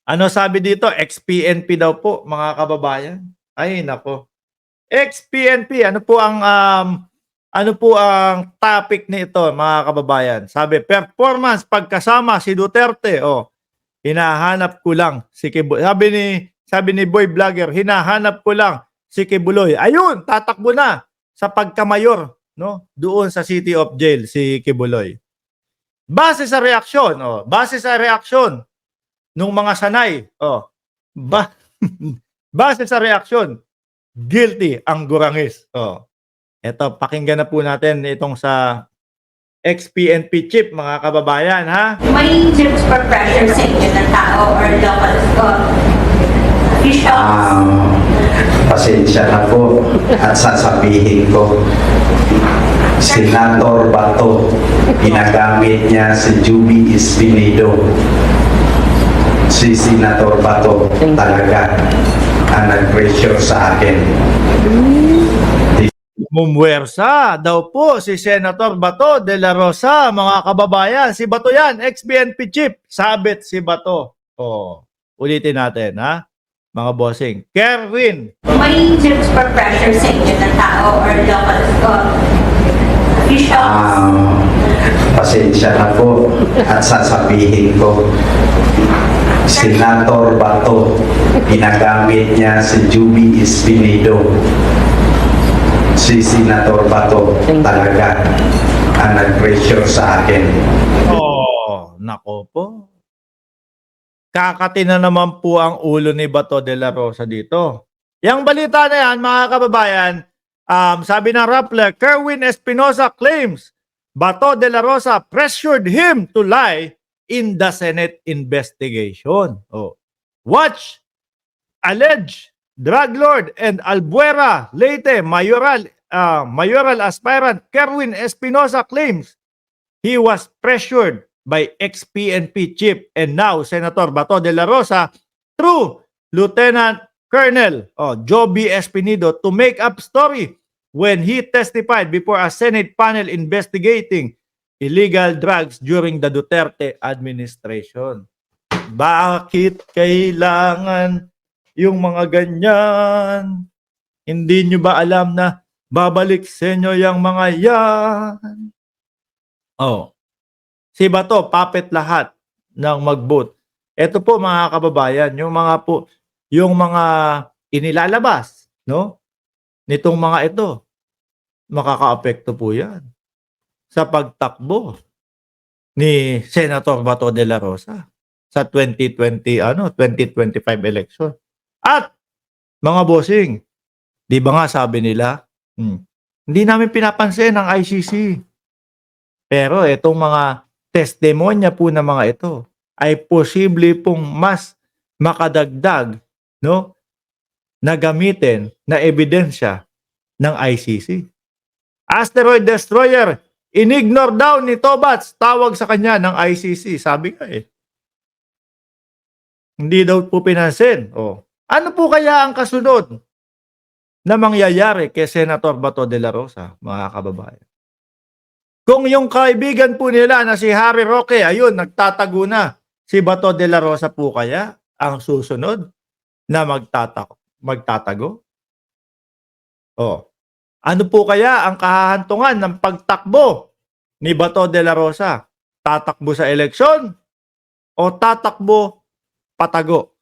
Ano sabi dito, ex-PNP daw po mga kababayan. Ay nako. Ex-PNP, ano po ang topic nito mga kababayan? Sabi, performance pagkasama si Duterte. Oh, hinahanap ko lang si Kibuloy. Sabi ni Boy Vlogger, hinahanap ko lang si Kibuloy. Ayun, tatakbo na sa pagkamayor, no? Doon sa City of Jail si Kibuloy. Base sa reaksyon nung mga sanay. Oh, ba base sa reaksyon, guilty ang Gurangis. Oh. Eto, pakinggan na po natin itong sa ex-PNP chief, mga kababayan, ha? May tips for pressure sa inyo ng tao or local officials? Pasensya na po at sasabihin ko, Senator Bato, ginagamit niya si Juby Espinido. Si Senator Bato talaga ang nag-pressure sa akin. Mumwersa daw po si Senator Bato de la Rosa, mga kababayan. Si Bato yan, ex-PNP chief. Sabit si Bato. Oh, ulitin natin, ha? Mga bossing. Kerwin. May tips for pressure sa inyo ng tao or local officials? Pasensya na po at sasabihin ko, Senator Bato, ginagamit niya si Juby Espinido. Si Senator Bato talaga ang nag-pressure sa akin. Oh, nako po. Kakati na naman po ang ulo ni Bato de la Rosa dito. Yang balita na yan, mga kababayan, sabi ng Rappler, Kerwin Espinosa claims Bato de la Rosa pressured him to lie in the Senate investigation. Oh. Watch, alleged drug lord and Albuera Leyte mayoral aspirant Kerwin Espinosa claims he was pressured by ex-PNP chief and now Senator Bato de la Rosa through Lieutenant Colonel Joby Espinido to make up story when he testified before a Senate panel investigating illegal drugs during the Duterte administration. Bakit kailangan yung mga ganyan? Hindi nyo ba alam na babalik sa inyo yung mga yan? Oh. Si Bato, puppet lahat ng mag-vote. Ito po mga kababayan, yung mga inilalabas, no? Nitong mga ito, makaka-apekto po yan sa pagtakbo ni Senator Bato de la Rosa sa 2025 election. At mga bossing, di ba nga sabi nila, hindi namin pinapansin ang ICC. Pero itong mga testimonya po ng mga ito ay posible pong mas makadagdag, no, na gamitin na ebidensya ng ICC. Asteroid Destroyer, inignore daw ni Tobats, tawag sa kanya ng ICC. Sabi nga hindi daw po pinansin. Oh. Ano po kaya ang kasunod na mangyayari kay Senator Bato de la Rosa, mga kababayan? Kung yung kaibigan po nila na si Harry Roque, ayun, nagtatago na, si Bato de la Rosa po kaya ang susunod na magtatago? Oh. Ano po kaya ang kahahantungan ng pagtakbo ni Bato de la Rosa? Tatakbo sa eleksyon o tatakbo patago?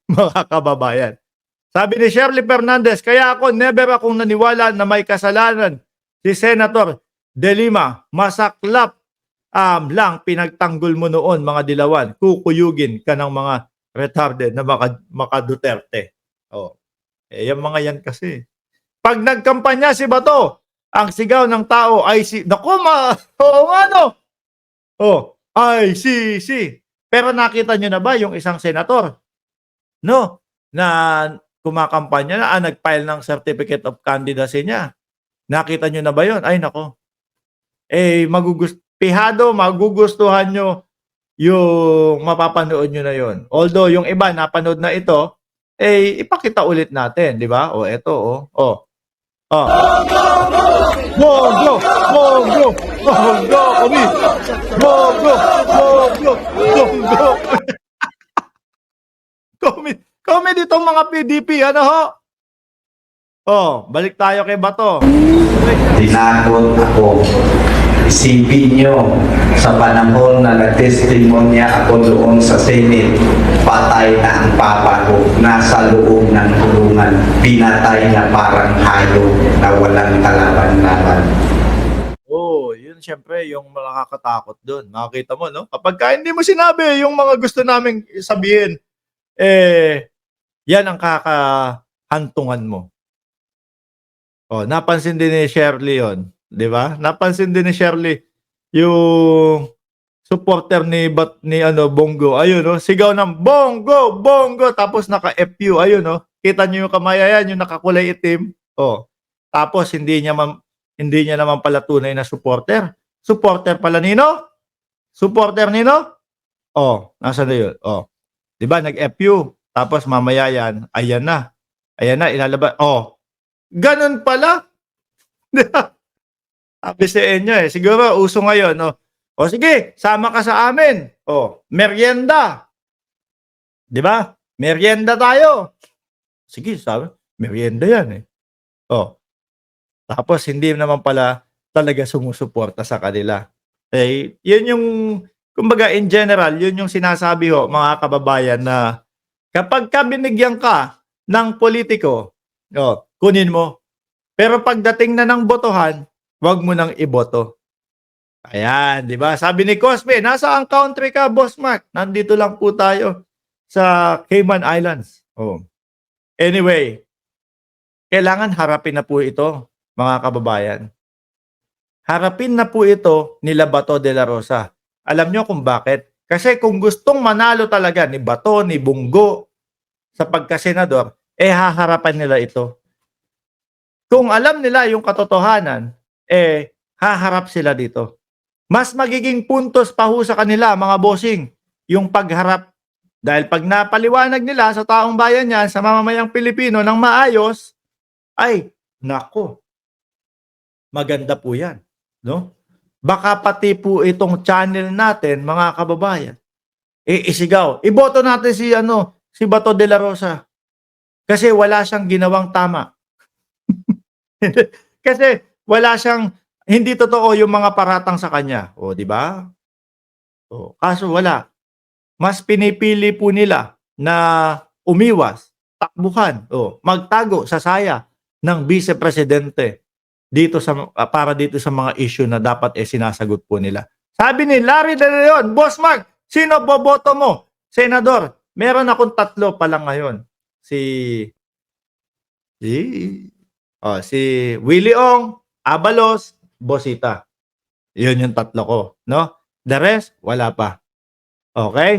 Mga kababayan. Sabi ni Shirley Fernandez, kaya never akong naniwala na may kasalanan si Senator De Lima. Masaklap lang pinagtanggol mo noon, mga dilawan. Kukuyugin ka ng mga retarded na maka Duterte. Oh. Yung mga yan kasi. Pag nagkampanya si Bato, ang sigaw ng tao ay ICC. Pero nakita nyo na ba yung isang senator? No, na kumakampanya na, nag-file ng certificate of candidacy niya. Nakita nyo na ba yun? Ay nako. Magugustuhan nyo yung mapapanood nyo na yun. Although yung iba napanood na ito, ipakita ulit natin, di ba? Eto. Go! Comedy itong mga PDP, ano ho? Oh, balik tayo kay Bato. Tinakot ako. Isipin nyo, sa panahon na nagtestimonya ako doon sa Senate, patay na ang papa ko, nasa loob ng kulungan, pinatay na parang hayop na walang kalaban-laban. Oh, yun syempre yung nakakatakot doon. Nakakita mo, no? Kapag hindi mo sinabi yung mga gusto naming sabihin, yan ang kakahantungan mo. Oh, napansin din ni Shirley yon, 'di ba? Napansin din ni Shirley yung supporter ni Bongo. Ayun, no? Sigaw ng Bongo, Bongo, tapos naka-FU, ayun, no? Kita niyo yung kamay, ayan, yung nakakulay itim. Oh. Tapos hindi niya naman pala tunay na supporter. Supporter pala nino? Supporter nino? Oh, nasaan na 'yun? Oh. 'Di ba nag-FU, tapos mamaya yan, ayan na. Ayan na, ilalabas. Oh. Ganun pala. Sabi sa inyo siguro uso ngayon, no? O sige, sama ka sa amin. O, merienda. 'Di ba? Merienda tayo. Sige, sabi, merienda 'yan O. Tapos hindi naman pala talaga sumusuporta sa kanila. 'Yun yung kumbaga in general, 'yun yung sinasabi ho mga kababayan na kapag binigyan ka ng politiko, kunin mo. Pero pagdating na ng botohan, wag mo nang iboto. Ayan, 'di ba? Sabi ni Cosme, nasa ang country ka, Boss Mark? Nandito lang po tayo sa Cayman Islands. Oh. Anyway, kailangan harapin na po ito, mga kababayan. Harapin na po ito nila Bato de la Rosa. Alam nyo kung bakit? Kasi kung gustong manalo talaga ni Bato, ni Bongo sa pagkasenador, haharapan nila ito. Kung alam nila yung katotohanan, haharap sila dito. Mas magiging puntos pa ho sa kanila, mga bossing, yung pagharap. Dahil pag napaliwanag nila sa taong bayan yan, sa mamamayang Pilipino ng maayos, ay, nako, maganda po yan. No? Baka pati po itong channel natin, mga kababayan, isigaw. Iboto natin si Bato de la Rosa. Kasi wala siyang ginawang tama. Kasi wala siyang, hindi totoo yung mga paratang sa kanya. O, di ba? O, kaso wala. Mas pinipili po nila na umiwas, takbuhan, magtago sa saya ng vice-presidente dito para dito sa mga issue na dapat sinasagot po nila. Sabi ni Larry De Leon, Boss Mark, sino boboto mo? Senador, meron akong 3 pa lang ngayon. Si Willie Ong, Abalos, Bosita. Yun yung 3 ko, no? The rest, wala pa. Okay?